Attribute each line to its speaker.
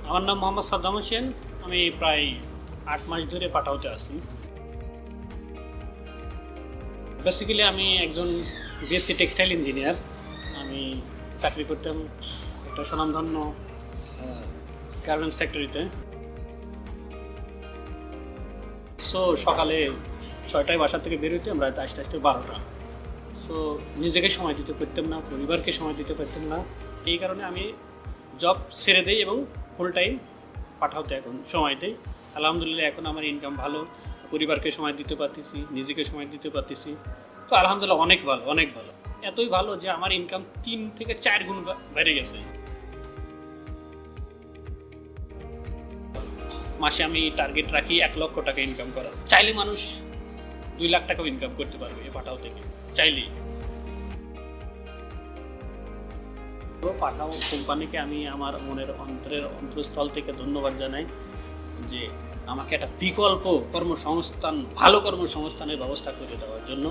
Speaker 1: আমার নাম মোহাম্মদ সাদ্দাম হোসেন। আমি প্রায় ৮ মাস ধরে পাঠাওতে আছি। বেসিক্যালি আমি একজন বিএসসি টেক্সটাইল ইঞ্জিনিয়ার। আমি চাকরি করতাম একটা স্বনামধন্য গার্মেন্টস ফ্যাক্টরিতে। সো সকালে ৬টায় বাসা থেকে বের হইতে আমরা আসতে আসতে ১২টা। সো নিজেকে সময় দিতে পারতাম না, পরিবারকে সময় দিতে পারতাম না। এই কারণে আমি জব ছেড়ে দিই এবং ফুল টাইম পাঠাওতে এখন সময় দিই। আলহামদুলিল্লাহ এখন আমার ইনকাম ভালো, পরিবারকে সময় দিতে পারতেছি, নিজেকে সময় দিতে পারতেছি। তো আলহামদুলিল্লাহ অনেক ভালো, অনেক ভালো। এতই ভালো যে আমার ইনকাম ৩ থেকে ৪ গুণ বেড়ে গেছে। মাসে আমি টার্গেট রাখি ১ লক্ষ টাকা ইনকাম করার। চাইলে মানুষ ২ লাখ টাকাও ইনকাম করতে পারবে এই পাঠাও থেকে, চাইলেই। পাঠাও কোম্পানিকে আমি আমার মনের অন্তরস্থল থেকে ধন্যবাদ জানাই যে আমাকে একটা বিকল্প কর্মসংস্থান, ভালো কর্মসংস্থানের ব্যবস্থা করে দেওয়ার জন্য।